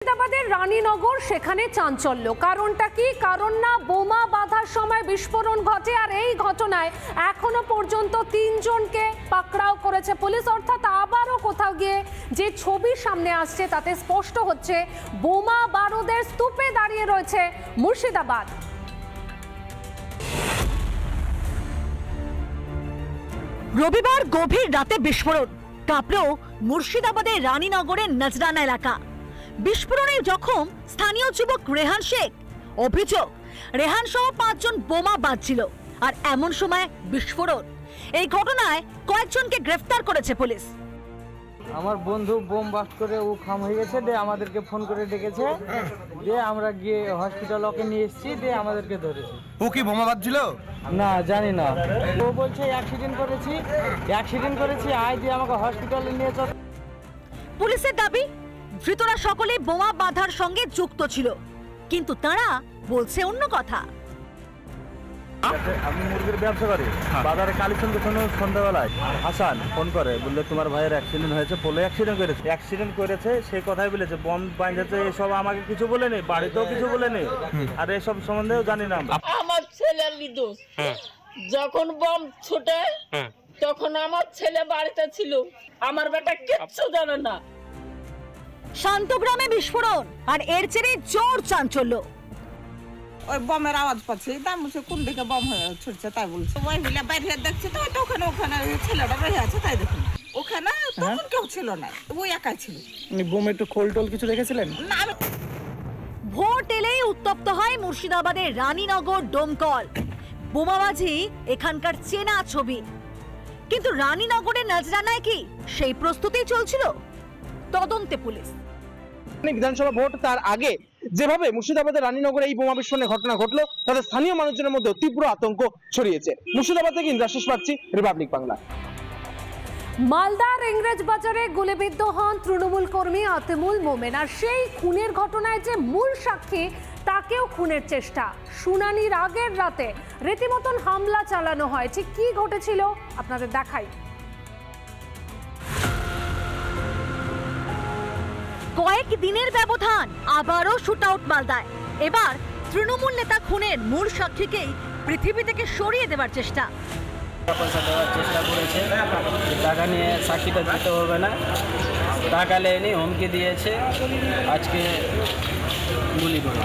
মুর্শিদাবাদের রানীনগর সেখানে চাঞ্চল্য। কারণটা কি? কারণ না বোমা বাঁধার সময় বিস্ফোরণ ঘটে, আর এই ঘটনায় এখনো পর্যন্ত 3 জনকে পাকড়াও করেছে পুলিশ। অর্থাৎ আবারও কোথাও গিয়ে যে ছবি সামনে আসছে তাতে স্পষ্ট হচ্ছে বোমা বারুদের স্তূপে দাঁড়িয়ে রয়েছে মুর্শিদাবাদ। রবিবার গভীর রাতে বিস্ফোরণ, কাঁপল মুর্শিদাবাদের রানীনগরের নজরানা এলাকা। বিস্ফোরণে জখম স্থানীয় যুবক রেহান শেখ। অভিযোগ, রেহান সহ 5 জন বোমা বাঁধছিল, আর এমন সময় বিস্ফোরণ। এই ঘটনায় কয়েকজনকে গ্রেফতার করেছে পুলিশ। আমার বন্ধু বোম বাস্ট করে ও খাম হয়ে গেছে, দিয়ে আমাদেরকে ফোন করে ডেকেছে, দিয়ে আমরা গিয়ে হসপিটাল ওকে নিয়ে এসেছি, দিয়ে আমাদেরকে ধরেছে। ও কি বোমা বাঁধছিল? না, জানি না। ও বলছে অ্যাক্সিডেন্ট করেছি, আজ দিয়ে আমাকে হসপিটালে নিয়ে চল। পুলিশের দাবি, ধৃতরা সকলে বোমা বাঁধার সঙ্গে যুক্ত ছিল, কিন্তু তারা বলছে অন্য কথা। আমি মুরগির ব্যবসা করি, বাজারে কালেকশন করতে সন্ধ্যাবেলায় হাসান ফোন করে, বললে তোমার ভাইয়ের অ্যাক্সিডেন্ট হয়েছে। বলে অ্যাক্সিডেন্ট করেছে সেই কথাই বলেছে। বম বাঁধেছে এসব আমাকে কিছু বলেনি, বাড়িতেও কিছু বলেনি, আর এসব সম্বন্ধেও জানি না। আমার ছেলের নির্দোষ। যখন বম ছুটে তখন আমার ছেলে বাড়িতে ছিল, আমার বেটা কিচ্ছু জানে না। শান্তগ্রামে বিস্ফোরণ, আর এর জেরে জোর চাঞ্চল্য। ওই বমের আওয়াজ পাচ্ছি, তাই বলছে কোন দিকে বম ছুটছে, তাই বলছে। ওই মিলে বাইরে দেখছে তো ওখানে ছেলেটা রয়ে আছে, তাই দেখুন ওখানে তখন কেউ ছিল না, ওই একাই ছিল। বোমে একটু খোল টোল কিছু রেখেছিলেন? না। ভোর এলেই উত্তপ্ত হয় মুর্শিদাবাদের রানীনগর ডোমকল। বোমাবাজি এখানকার চেনা ছবি, কিন্তু রানীনগরের নজরানায় কি সেই প্রস্তুতি চলছিল? তদন্তে পুলিশ। বিধানসভা ভোট তার আগে যেভাবে মুর্শিদাবাদের রানীনগরে এই বোমা বিস্ফোরণের ঘটনা ঘটলো, তাতে স্থানীয় মানুষজনের মধ্যে তীব্র আতঙ্ক ছড়িয়েছে। মুর্শিদাবাদ থেকে ইন্দ্রাশিস পাচ্ছি, রিপাবলিক বাংলা। মালদার ইংরেজ বাজারে গুলিবিদ্ধ হন তৃণমূল কর্মী আতিমুল মোমেন, আর সেই খুনের ঘটনায় যে মূল সাক্ষী তাকেও খুনের চেষ্টা। শুনানির আগের রাতে রীতিমতন হামলা চালানো হয়। ঠিক কি ঘটেছিল আপনাদের দেখাই। কয়েক দিনের ব্যবধান, আবারও শুটআউট মালদায়। এবার তৃণমূল নেতা খুনের মূল সাক্ষীকেই পৃথিবী থেকে সরিয়ে দেওয়ার চেষ্টা। পয়সা দেওয়ার চেষ্টা করেছে, টাকা নিয়ে সাক্ষীটা দিতে হবে না, টাকা নেয়নি, হুমকি দিয়েছে, আজকে গুলি করে।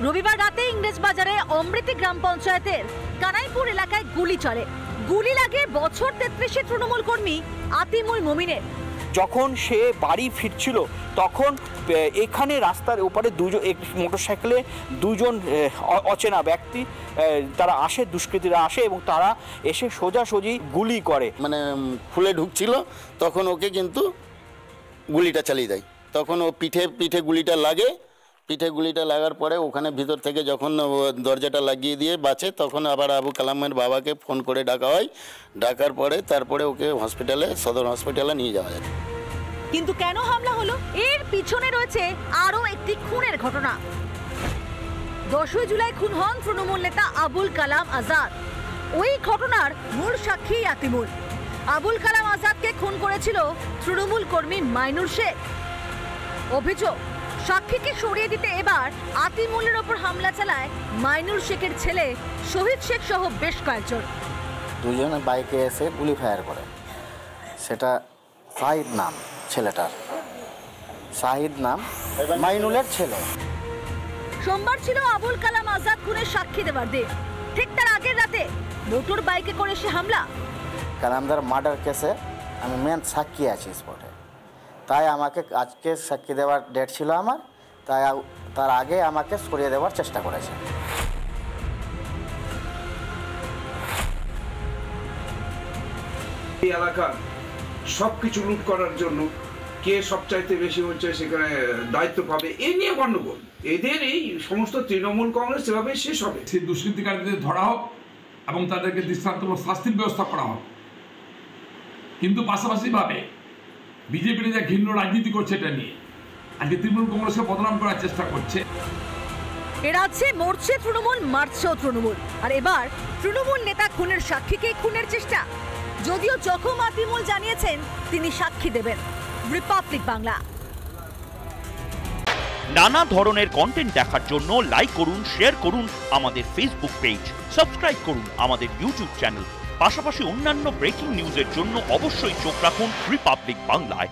রবিবার রাতে ইংরেজ বাজারে অমৃতি গ্রাম পঞ্চায়েতের কানাইপুর এলাকায় গুলি চলে। গুলি লাগে বছর 33 তৃণমূল কর্মী আতিমুল মোমিনের। যখন সে বাড়ি ফিরছিল তখন এখানে রাস্তার ওপারে মোটরসাইকেলে 2 জন অচেনা ব্যক্তি তারা আসে, দুষ্কৃতীরা আসে, এবং তারা এসে সোজাসুজি গুলি করে। মানে ফুলে ঢুকছিল তখন ওকে কিন্তু গুলিটা চালিয়ে দেয়। তখন ও পিঠে গুলিটা লাগে, পিঠে গুলিটা লাগার পরে ওখানে ভিতর থেকে যখন দরজাটা লাগিয়ে দিয়ে বাঁচে, তখন আবার আবু কালামের বাবাকে ফোন করে ডাকা হয়। ডাকার পরে তারপরে ওকে সদর হসপিটালে নিয়ে যাওয়া যায়। কিন্তু কেন হামলা হলো? এর পিছনে রয়েছে আরো একটি খুনের ঘটনা। 10 জুলাই খুন হন তৃণমূল নেতা আবুল কালাম আজাদ। ওই ঘটনার মূল সাক্ষী আতিমুল। আবুল কালাম আজাদকে খুন করেছিল তৃণমূল কর্মী মাইনুর শেখ। অভিযোগ, সাক্ষীকে সরিয়ে দিতে এবার আতিমুলের ওপর হামলা চালায় মাইনুর শেখের ছেলে শহীদ শেখ সহ বেশ কয়েকজন। 2 জনে বাইকে এসে গুলি ফায়ার করে। সেটা শাহিদ নাম ছেলেটার, শাহিদ নাম মাইনুলের ছেলে। সোমবার ছিল আবুল কালাম আজাদ খুনের সাক্ষী দেওয়ার দিন। ঠিক তার আগের রাতে মোটর বাইকে করে সে হামলা। কালামদার মার্ডার কেসে আমি মেন সাক্ষী আছি স্পটে, তাই আমাকে আজকে সাক্ষী দেওয়ার ডেট ছিল আমার, তাই তার আগে আমাকে সরিয়ে দেওয়ার চেষ্টা করেছে। এই এলাকার সবকিছু লুট করার জন্য কে সবচাইতে বেশি হচ্ছে সেখানে দায়িত্ব পাবে, এই নিয়ে গণ্ডগোল। এদের এই সমস্ত তৃণমূল কংগ্রেস এভাবে শেষ হবে। সেই দুষ্কৃতিকারীদের ধরা হোক এবং তাদেরকে দৃষ্টান্তমূলক শাস্তির ব্যবস্থা করা হোক, কিন্তু পাশাপাশিভাবে বিজেপির যে ঘৃণ্য রাজনীতি করছে এটা নিয়ে আজকে তৃণমূল কংগ্রেসকে বদনাম করার চেষ্টা করছে। এ রাজ্যে মরছে তৃণমূল, মারছেও তৃণমূল, আর এবার তৃণমূল নেতা খুনের সাক্ষীকে খুনের চেষ্টা। যদিও জখম আতিমুল জানিয়েছেন তিনি সাক্ষী দেবেন। রিপাবলিক বাংলা। নানা ধরনের কন্টেন্ট দেখার জন্য লাইক করুন, শেয়ার করুন আমাদের ফেসবুক পেজ, সাবস্ক্রাইব করুন আমাদের ইউটিউব চ্যানেল। পাশাপাশি অন্যান্য ব্রেকিং নিউজের জন্য অবশ্যই চোখ রাখুন রিপাবলিক বাংলায়।